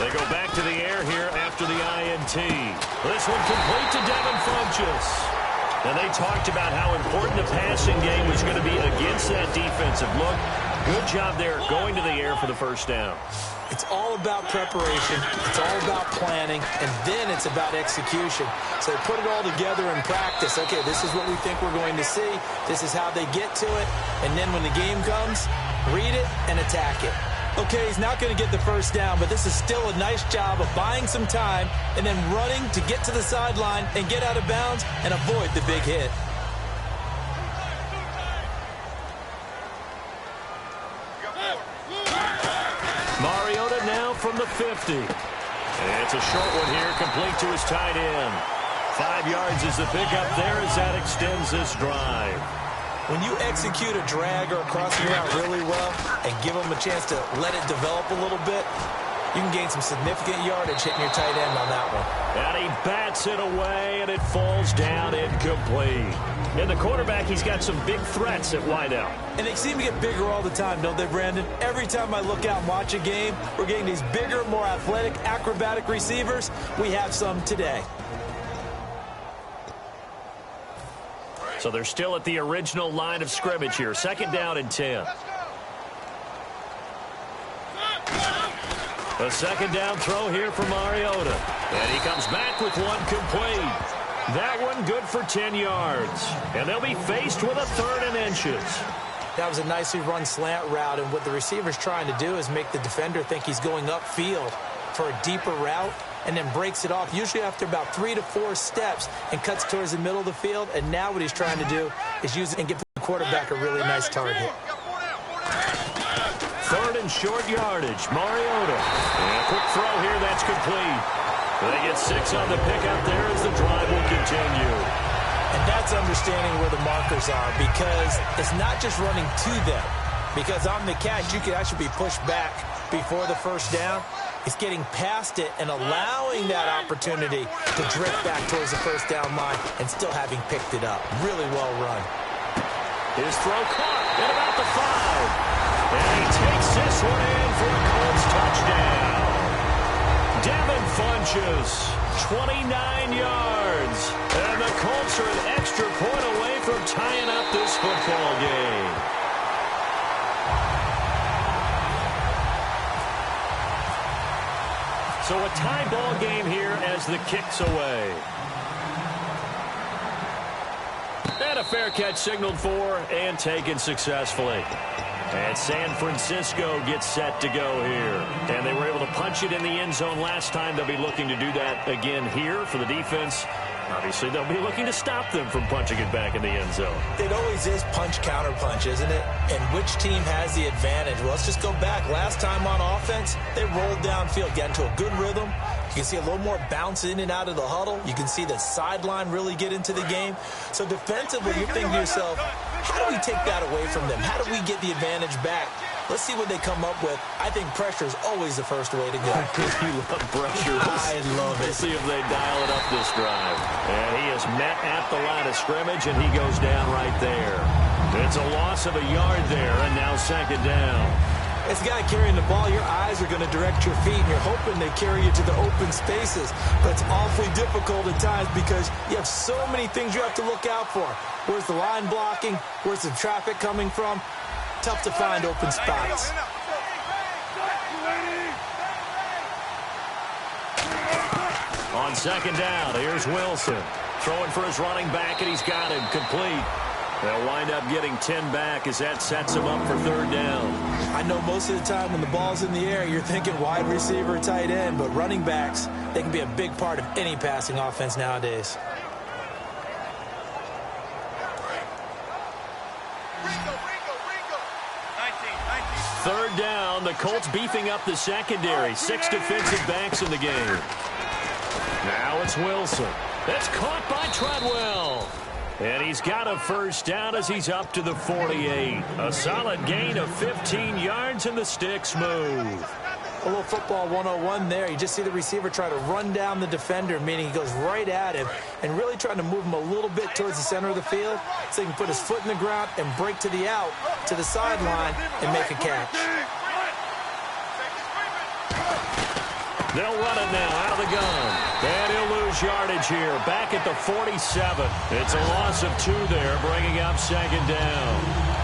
They go back to the air here after the INT. This one complete to Devin Funchess. And they talked about how important the passing game was going to be against that defensive look. Good job there going to the air for the first down. It's all about preparation. It's all about planning. And then it's about execution. So they put it all together in practice. Okay, this is what we think we're going to see. This is how they get to it. And then when the game comes, read it and attack it. Okay, he's not going to get the first down, but this is still a nice job of buying some time and then running to get to the sideline and get out of bounds and avoid the big hit. Mariota now from the 50. And it's a short one here, complete to his tight end. 5 yards is the pickup there as that extends this drive. When you execute a drag or a crossing route really well and give them a chance to let it develop a little bit, you can gain some significant yardage hitting your tight end on that one. And he bats it away, and it falls down incomplete. And the quarterback, he's got some big threats at wideout. And they seem to get bigger all the time, don't they, Brandon? Every time I look out and watch a game, we're getting these bigger, more athletic, acrobatic receivers. We have some today. So they're still at the original line of scrimmage here. 2nd down and 10. A 2nd down throw here for Mariota. And he comes back with one complete. That one good for 10 yards. And they'll be faced with a 3rd and inches. That was a nicely run slant route, and what the receiver's trying to do is make the defender think he's going upfield for a deeper route, and then breaks it off, usually after about 3 to 4 steps, and cuts towards the middle of the field. And now what he's trying to do is use it and give the quarterback a really nice target. 3rd and short yardage. Mariota. And a quick throw here. That's complete. They get 6 on the pickup there as the drive will continue. And that's understanding where the markers are, because it's not just running to them. Because on the catch, you could actually be pushed back before the first down. It's getting past it and allowing that opportunity to drift back towards the first down line and still having picked it up. Really well run. His throw caught at about the 5. And he takes this one in for a Colts touchdown. Devin Funchess, 29 yards. And the Colts are an extra point away from tying up this football game. So a tie ball game here as the kick's away. And a fair catch signaled for and taken successfully. And San Francisco gets set to go here. And they were able to punch it in the end zone last time. They'll be looking to do that again here for the defense. Obviously, they'll be looking to stop them from punching it back in the end zone. It always is punch-counter-punch, isn't it? And which team has the advantage? Well, let's just go back. Last time on offense, they rolled downfield, got into a good rhythm. You can see a little more bounce in and out of the huddle. You can see the sideline really get into the game. So defensively, you're thinking to yourself, how do we take that away from them? How do we get the advantage back? Let's see what they come up with. I think pressure is always the first way to go. You love pressure. I love it. We'll see if they dial it up this drive. And he is met at the line of scrimmage, and he goes down right there. It's a loss of a yard there, and now 2nd down. As a guy carrying the ball, your eyes are going to direct your feet, and you're hoping they carry you to the open spaces. But it's awfully difficult at times because you have so many things you have to look out for. Where's the line blocking? Where's the traffic coming from? Tough to find open spots. On 2nd down, here's Wilson. Throwing for his running back, and he's got him complete. They'll wind up getting 10 back as that sets him up for 3rd down. I know most of the time when the ball's in the air, you're thinking wide receiver, tight end, but running backs, they can be a big part of any passing offense nowadays. Third down, the Colts beefing up the secondary. 6 defensive backs in the game. Now it's Wilson. That's caught by Treadwell. And he's got a first down as he's up to the 48. A solid gain of 15 yards, and the sticks move. A little football 101 there. You just see the receiver try to run down the defender, meaning he goes right at him and really trying to move him a little bit towards the center of the field so he can put his foot in the ground and break to the out, to the sideline, and make a catch. They'll run it now out of the gun. And he'll lose yardage here. Back at the 47. It's a loss of 2 there, bringing up second down.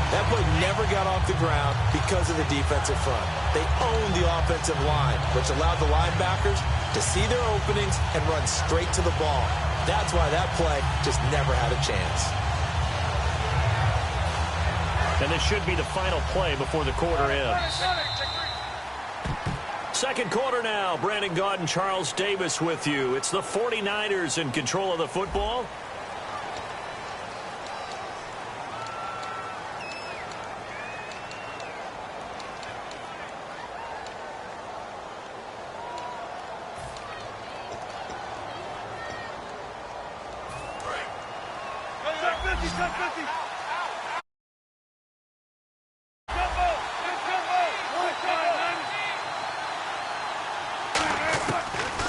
That play never got off the ground because of the defensive front. They owned the offensive line, which allowed the linebackers to see their openings and run straight to the ball. That's why that play just never had a chance. And this should be the final play before the quarter ends. Second quarter now. Brandon Gaudin, Charles Davis with you. It's the 49ers in control of the football.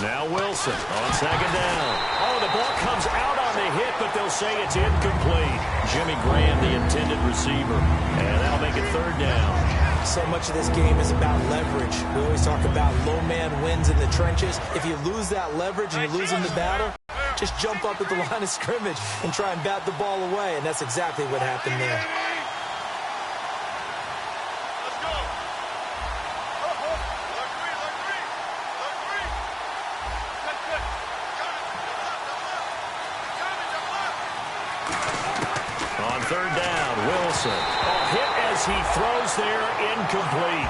Now Wilson on second down. Oh, the ball comes out on the hit, but they'll say it's incomplete. Jimmy Graham, the intended receiver. And that'll make it third down. So much of this game is about leverage. We always talk about low man wins in the trenches. If you lose that leverage and you lose in the battle, just jump up at the line of scrimmage and try and bat the ball away. And that's exactly what happened there. Third down, Wilson. Hit as he throws there, incomplete.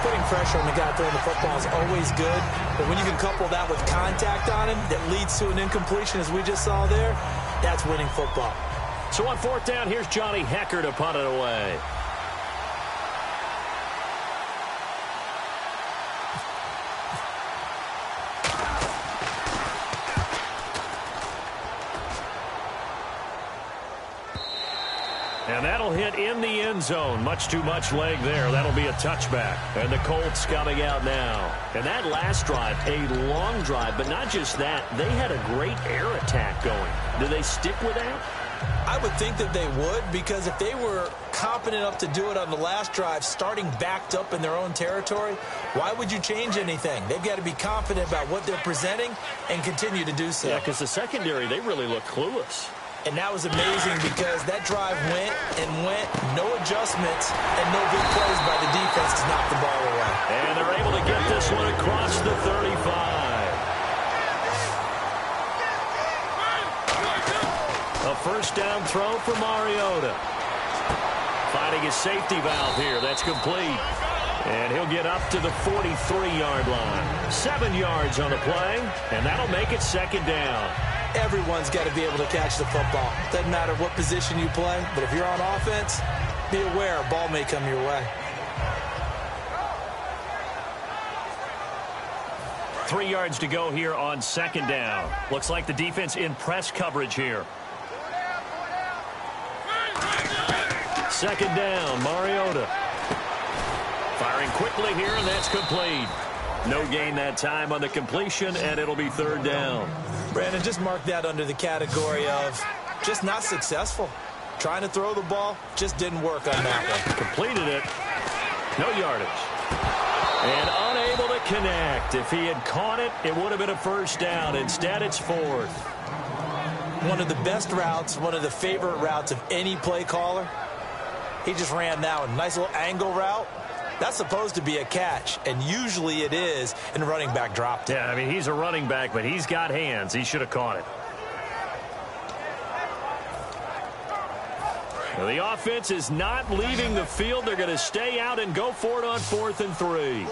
Putting pressure on the guy throwing the football is always good, but when you can couple that with contact on him that leads to an incompletion, as we just saw there, that's winning football. So on fourth down, here's Johnny Hecker to punt it away. And that'll hit in the end zone. Much too much leg there. That'll be a touchback. And the Colts coming out now. And that last drive, a long drive, but not just that. They had a great air attack going. Do they stick with that? I would think that they would, because if they were competent enough to do it on the last drive, starting backed up in their own territory, why would you change anything? They've got to be confident about what they're presenting and continue to do so. Yeah, because the secondary, they really look clueless. And that was amazing because that drive went and went, no adjustments, and no big plays by the defense to knock the ball away. And they're able to get this one across the 35. A first down throw for Mariota. Finding his safety valve here. That's complete. And he'll get up to the 43-yard line. 7 yards on the play, and that'll make it second down. Everyone's got to be able to catch the football. Doesn't matter what position you play, but if you're on offense, be aware a ball may come your way. 3 yards to go here on second down. Looks like the defense in press coverage here. Second down, Mariota. Firing quickly here, and that's complete. No gain that time on the completion, and it'll be third down. Brandon, just mark that under the category of just not successful. Trying to throw the ball, just didn't work on that one. Completed it. No yardage. And unable to connect. If he had caught it, it would have been a first down. Instead, it's fourth. One of the best routes, one of the favorite routes of any play caller. He just ran that one. Nice little angle route. That's supposed to be a catch, and usually it is, and the running back dropped it. Yeah, I mean, he's a running back, but he's got hands. He should have caught it. Well, the offense is not leaving the field. They're going to stay out and go for it on 4th and 3.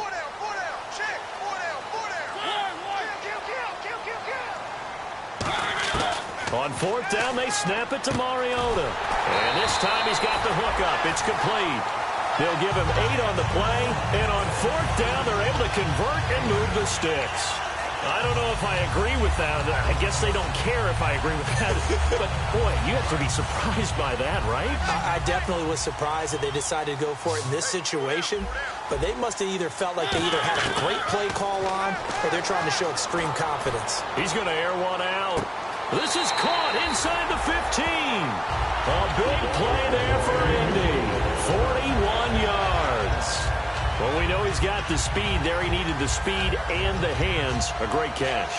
On 4th down, they snap it to Mariota. And this time he's got the hook up. It's complete. They'll give him 8 on the play, and on 4th down, they're able to convert and move the sticks. I don't know if I agree with that. I guess they don't care if I agree with that. But, boy, you have to be surprised by that, right? I definitely was surprised that they decided to go for it in this situation. But they must have either felt like they either had a great play call on or they're trying to show extreme confidence. He's going to air one out. This is caught inside the 15. A big play there for Indy. 41 yards. Well, we know he's got the speed there. He needed the speed and the hands. A great catch.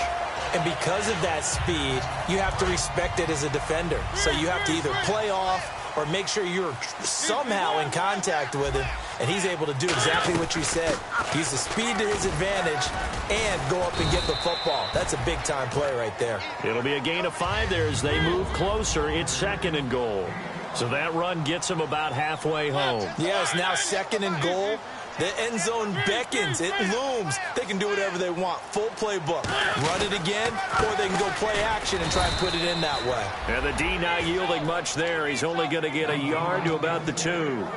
And because of that speed, you have to respect it as a defender. So you have to either play off or make sure you're somehow in contact with him, and he's able to do exactly what you said. Use the speed to his advantage and go up and get the football. That's a big-time play right there. It'll be a gain of 5 there as they move closer. It's 2nd and goal. So that run gets him about halfway home. Yes, now 2nd and goal. The end zone beckons. It looms. They can do whatever they want. Full playbook. Run it again, or they can go play action and try and put it in that way. And the D not yielding much there. He's only going to get a yard to about the 2.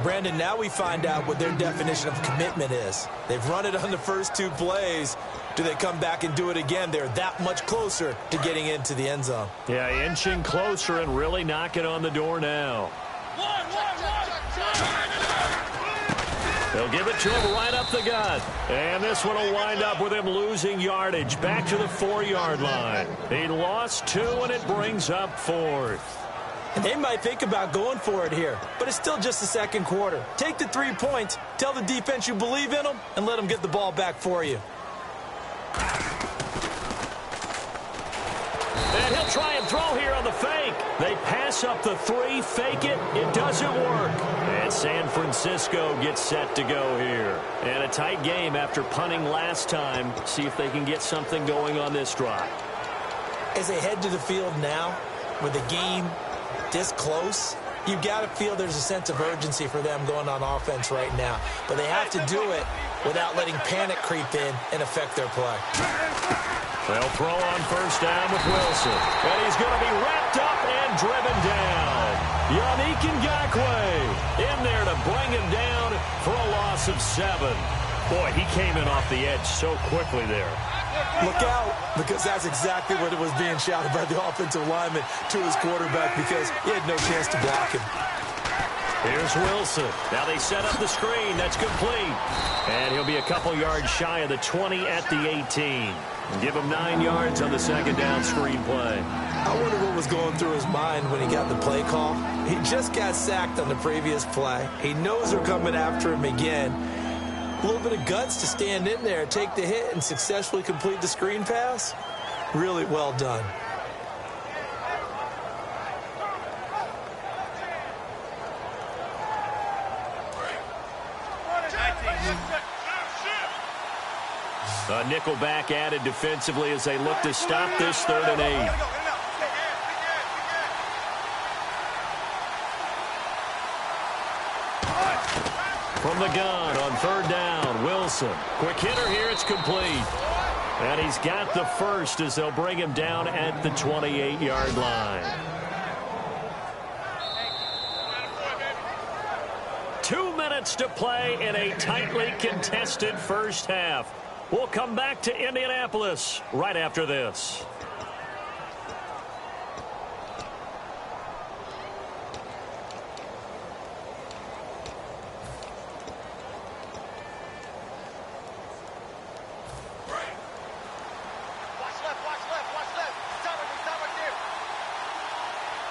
Brandon, now we find out what their definition of commitment is. They've run it on the first 2 plays. Do they come back and do it again? They're that much closer to getting into the end zone. Yeah, inching closer and really knocking on the door now. They'll give it to him right up the gut. And this one will wind up with him losing yardage back to the 4-yard line. He lost 2, and it brings up 4th. And they might think about going for it here, but it's still just the 2nd quarter. Take the 3 points, tell the defense you believe in them, and let them get the ball back for you. And he'll try and throw here on the fake. They pass up the 3, fake it. It doesn't work. And San Francisco gets set to go here. And a tight game after punting last time. See if they can get something going on this drive. As they head to the field now, with the game this close, you've got to feel there's a sense of urgency for them going on offense right now. But they have to do it without letting panic creep in and affect their play. They'll throw on 1st down with Wilson. And he's going to be wrapped up and driven down. Yannick Ngakoue in there to bring him down for a loss of 7. Boy, he came in off the edge so quickly there. Look out, because that's exactly what it was being shouted by the offensive lineman to his quarterback, because he had no chance to block him. Here's Wilson. Now they set up the screen. That's complete. And he'll be a couple yards shy of the 20 at the 18. And give him 9 yards on the 2nd down screen play. I wonder what was going through his mind when he got the play call. He just got sacked on the previous play. He knows they're coming after him again. A little bit of guts to stand in there, take the hit, and successfully complete the screen pass. Really well done. A nickelback added defensively as they look to stop this 3rd and 8. From the gun on 3rd down, Wilson. Quick hitter here, it's complete. And he's got the 1st as they'll bring him down at the 28-yard line. 2 minutes to play in a tightly contested first half. We'll come back to Indianapolis right after this.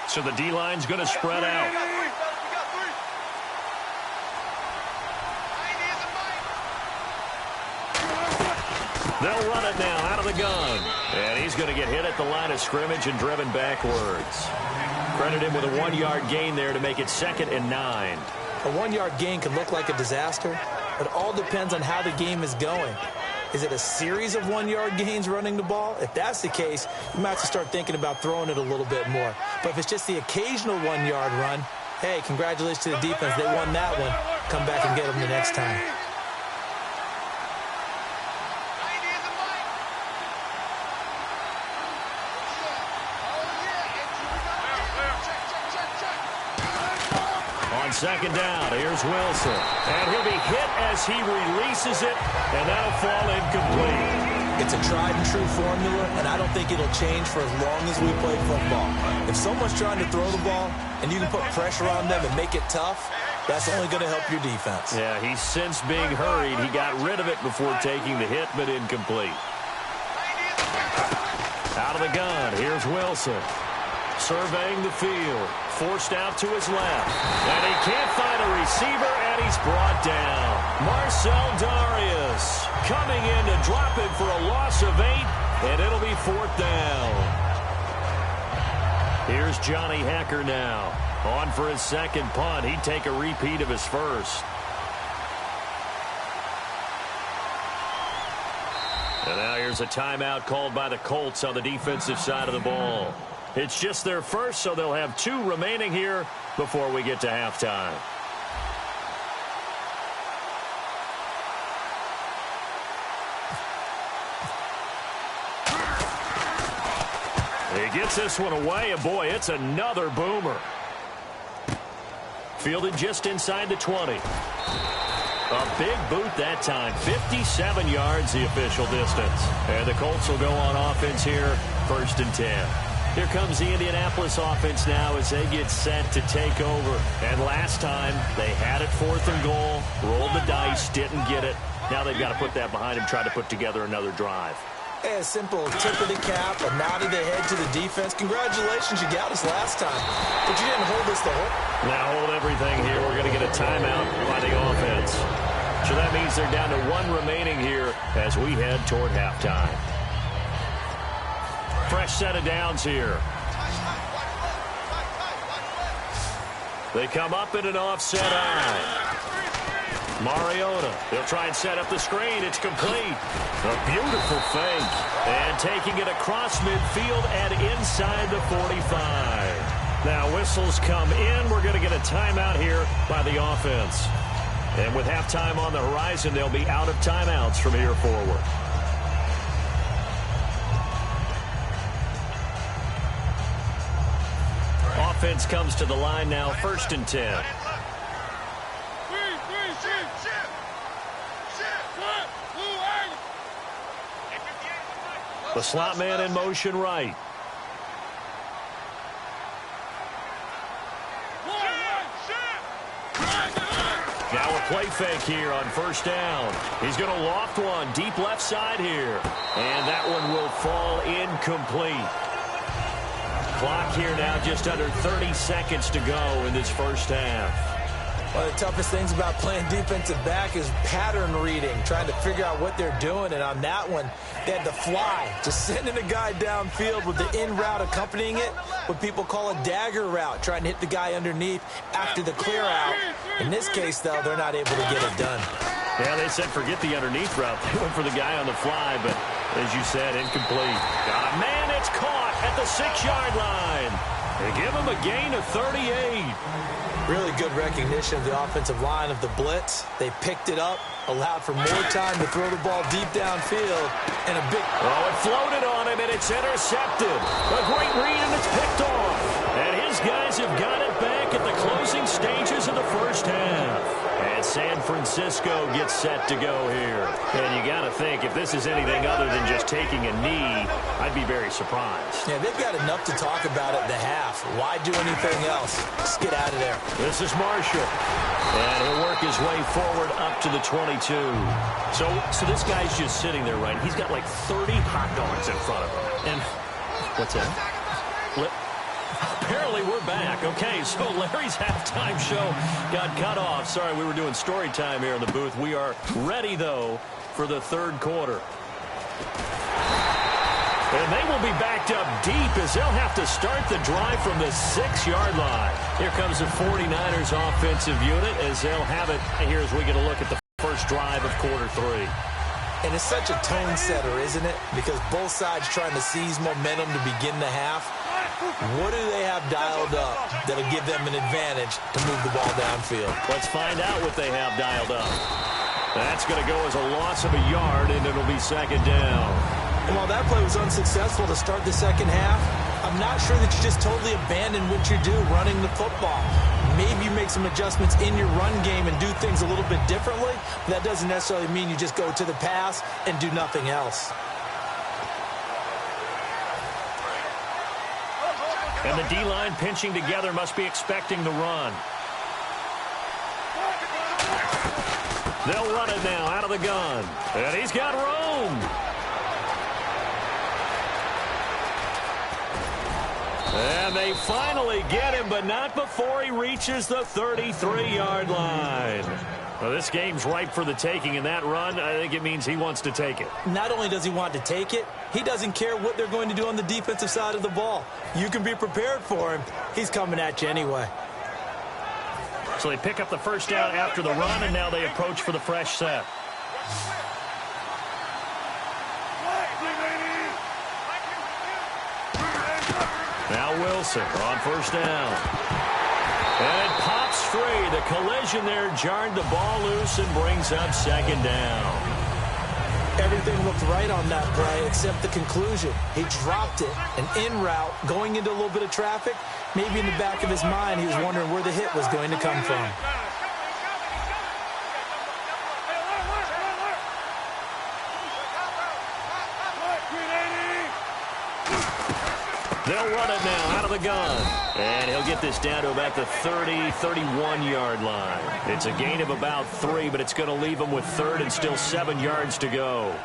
So the D-line's going to spread out. They'll run it now out of the gun. And he's going to get hit at the line of scrimmage and driven backwards. Credit him with a 1-yard gain there to make it 2nd and 9. A 1-yard gain can look like a disaster. It all depends on how the game is going. Is it a series of 1-yard gains running the ball? If that's the case, you might have to start thinking about throwing it a little bit more. But if it's just the occasional 1-yard run, hey, congratulations to the defense. They won that one. Come back and get them the next time. On 2nd down, here's Wilson. And he'll be hit as he releases it, and that'll fall incomplete. It's a tried-and-true formula, and I don't think it'll change for as long as we play football. If someone's trying to throw the ball and you can put pressure on them and make it tough, that's only going to help your defense. Yeah, he's since being hurried. He got rid of it before taking the hit, but incomplete. Out of the gun, here's Wilson. Surveying the field. Forced out to his left. And he can't find a receiver, and he's brought down. Marcel Darius coming in to drop it for a loss of 8, and it'll be 4th down. Here's Johnny Hacker now. On for his second punt. He'd take a repeat of his first. And now here's a timeout called by the Colts on the defensive side of the ball. It's just their first, so they'll have 2 remaining here before we get to halftime. He gets this one away, and boy, it's another boomer. Fielded just inside the 20. A big boot that time. 57 yards the official distance. And the Colts will go on offense here, 1st and 10. Here comes the Indianapolis offense now as they get set to take over. And last time, they had it 4th and goal, rolled the dice, didn't get it. Now they've got to put that behind them, try to put together another drive. A simple tip of the cap, a nod of the head to the defense. Congratulations, you got us last time. But you didn't hold us the whole. Now hold everything here. We're going to get a timeout by the offense. So that means they're down to 1 remaining here as we head toward halftime. Fresh set of downs here. They come up in an offset eye. Mariota, they'll try and set up the screen. It's complete. A beautiful fake. And taking it across midfield and inside the 45. Now whistles come in. We're going to get a timeout here by the offense. And with halftime on the horizon, they'll be out of timeouts from here forward. Offense comes to the line now, 1st and 10. The slot man in motion right. Now a play fake here on 1st down. He's going to loft one deep left side here. And that one will fall incomplete. Clock here now just under 30 seconds to go in this 1st half. One of the toughest things about playing defensive back is pattern reading, trying to figure out what they're doing. And on that one, they had the fly, just sending a guy downfield with the in route accompanying it, what people call a dagger route, trying to hit the guy underneath after the clear out. In this case, though, they're not able to get it done. Yeah, they said forget the underneath route. They went for the guy on the fly, but as you said, incomplete. Got a man, it's caught at the 6-yard line. They give him a gain of 38. Really good recognition of the offensive line of the blitz. They picked it up, allowed for more time to throw the ball deep downfield, and a big... Oh, it floated on him, and it's intercepted. A great read, and it's picked off. And his guys have got it back at the closing stages of the 1st half. And San Francisco gets set to go here. And you got to think, if this is anything other than just taking a knee, I'd be very surprised. Yeah, they've got enough to talk about at the half. Why do anything else? Just get out of there. This is Marshall. And he'll work his way forward up to the 22. So this guy's just sitting there, right? He's got like 30 hot dogs in front of him. And what's that? Apparently we're back. Okay, so Larry's halftime show got cut off. Sorry, we were doing story time here in the booth. We are ready, though, for the 3rd quarter. And they will be backed up deep as they'll have to start the drive from the 6-yard line. Here comes the 49ers offensive unit as they'll have it. Here as we get a look at the first drive of quarter 3. And it's such a tone setter, isn't it? Because both sides trying to seize momentum to begin the half. What do they have dialed up that'll give them an advantage to move the ball downfield? Let's find out what they have dialed up. That's going to go as a loss of a yard, and it'll be 2nd down. And while that play was unsuccessful to start the 2nd half, I'm not sure that you just totally abandon what you do running the football. Maybe you make some adjustments in your run game and do things a little bit differently. But that doesn't necessarily mean you just go to the pass and do nothing else. And the D-line pinching together must be expecting the run. They'll run it now out of the gun. And he's got room. And they finally get him, but not before he reaches the 33-yard line. Well, this game's ripe for the taking, and that run, I think it means he wants to take it. Not only does he want to take it, he doesn't care what they're going to do on the defensive side of the ball. You can be prepared for him. He's coming at you anyway. So they pick up the first down after the run, and now they approach for the fresh set. Now Wilson on first down. And it pops free. The collision there jarred the ball loose and brings up second down. Everything looked right on that play except the conclusion. He dropped it, an in route, going into a little bit of traffic. Maybe in the back of his mind, he was wondering where the hit was going to come from. They'll run it now out of the gun. And he'll get this down to about the 30, 31-yard line. It's a gain of about 3, but it's going to leave him with third and still 7 yards to go.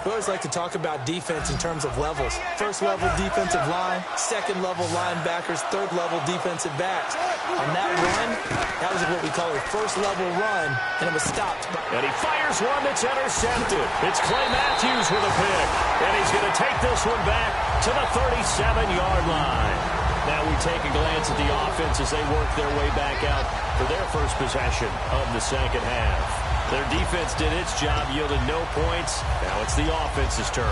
We always like to talk about defense in terms of levels. First level defensive line, second level linebackers, third level defensive backs. On that run, that was what we call a first level run, and it was stopped. And he fires one that's intercepted. It's Clay Matthews with a pick. And he's going to take this one back to the 37-yard line. Now we take a glance at the offense as they work their way back out for their first possession of the second half. Their defense did its job, yielded no points. Now it's the offense's turn.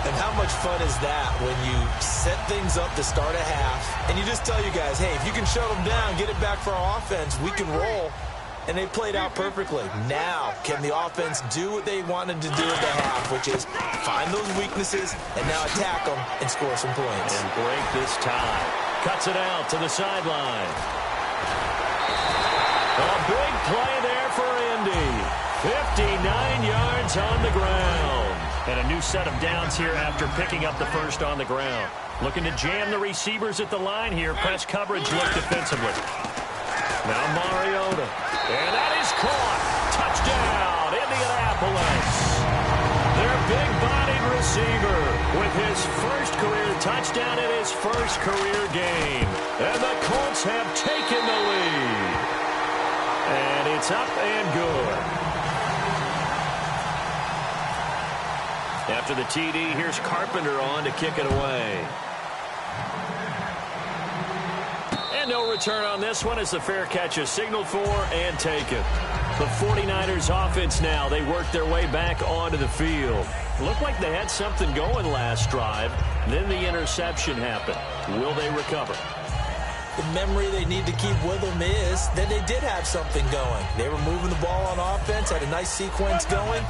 And how much fun is that when you set things up to start a half, and you just tell you guys, hey, if you can shut them down, get it back for our offense, we can roll. And they played out perfectly. Now, can the offense do what they wanted to do at the half, which is find those weaknesses and now attack them and score some points. And break this tie. Cuts it out to the sideline. A big play there for Indy. 59 yards on the ground. And a new set of downs here after picking up the first on the ground. Looking to jam the receivers at the line here. Press coverage look defensively. Now Mariota. And that is caught. Touchdown, Indianapolis. Their big-bodied receiver with his first career touchdown in his first career game. And the Colts have taken the lead. And it's up and good. After the TD, here's Carpenter on to kick it away. And no return on this one as the fair catch is signaled for and taken. The 49ers offense now, they work their way back onto the field. Looked like they had something going last drive. Then the interception happened. Will they recover? The memory they need to keep with them is that they did have something going. They were moving the ball on offense, had a nice sequence going.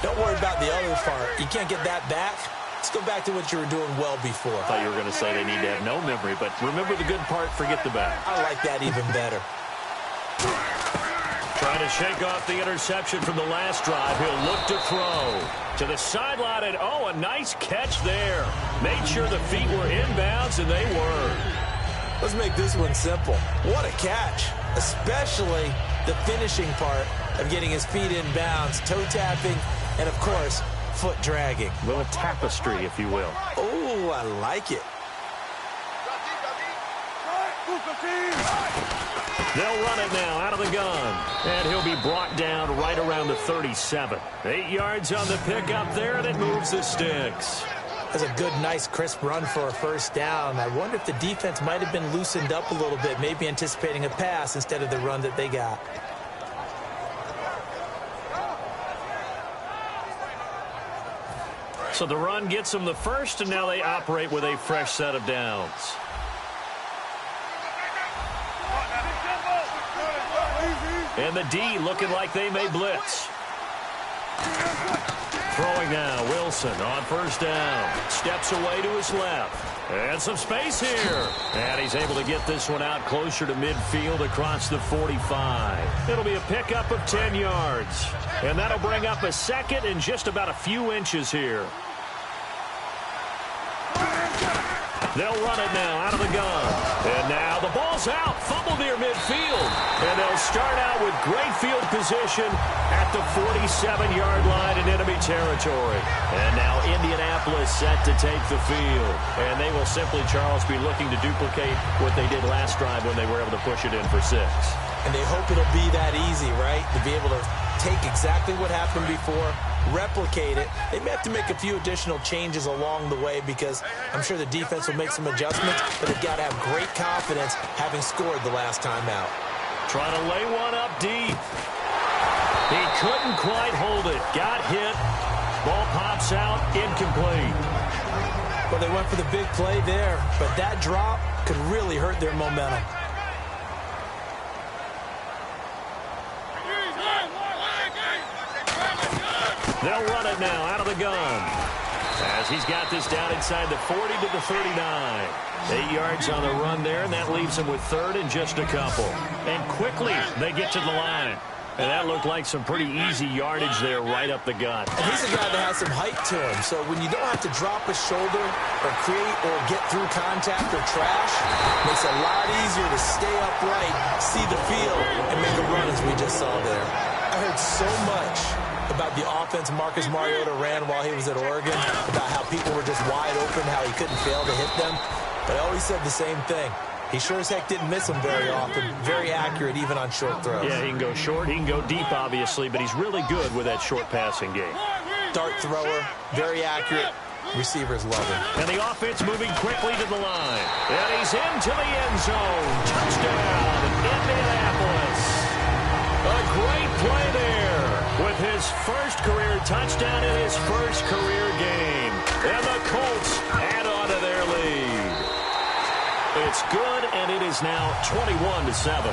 Don't worry about the other part. You can't get that back. Let's go back to what you were doing well before. I thought you were going to say they need to have no memory, but remember the good part, forget the bad. I like that even better. Trying to shake off the interception from the last drive. He'll look to throw. To the sideline, and oh, a nice catch there. Made sure the feet were inbounds, and they were. Let's make this one simple. What a catch, especially the finishing part of getting his feet in bounds, toe tapping, and, of course, foot dragging. A little tapestry, if you will. Oh, I like it. They'll run it now out of the gun. And he'll be brought down right around the 37. 8 yards on the pickup there, and it moves the sticks. That's a good, nice, crisp run for a first down. I wonder if the defense might have been loosened up a little bit, maybe anticipating a pass instead of the run that they got. So the run gets them the first, and now they operate with a fresh set of downs. And the D looking like they may blitz. Throwing now, Wilson on first down. Steps away to his left. And some space here. And he's able to get this one out closer to midfield across the 45. It'll be a pickup of 10 yards. And that'll bring up a second and just about a few inches here. They'll run it now out of the gun. And now the ball's out. Fumble near midfield. And they'll start out with Great field position at the 47-yard line in enemy territory. And now Indianapolis set to take the field. And they will simply, Charles, be looking to duplicate what they did last drive when they were able to push it in for 6. And they hope it'll be that easy, right? To be able to take exactly what happened before, replicate it. They may have to make a few additional changes along the way because I'm sure the defense will make some adjustments, but they've got to have great confidence having scored the last time out. Trying to lay one up deep. He couldn't quite hold it. Got hit. Ball pops out. Incomplete. Well, they went for the big play there, but that drop could really hurt their momentum. They'll run it now out of the gun. As he's got this down inside the 40 to the 39. 8 yards on the run there, and that leaves him with 3rd and just a couple. And quickly they get to the line. And that looked like some pretty easy yardage there right up the gut. And he's a guy that has some height to him. So when you don't have to drop a shoulder or create or get through contact or trash, it makes it a lot easier to stay upright, see the field, and make a run as we just saw there. I heard so much about the offense Marcus Mariota ran while he was at Oregon, about how people were just wide open, how he couldn't fail to hit them. But I always said the same thing. He sure as heck didn't miss them very often. Very accurate, even on short throws. Yeah, he can go short. He can go deep, obviously, but he's really good with that short passing game. Dart thrower, very accurate. Receivers love him. And the offense moving quickly to the line. And he's into the end zone. Touchdown, Indianapolis. A great play there with his first career touchdown in his first career game. And the Colts add on to their lead. It's good, and it is now 21-7.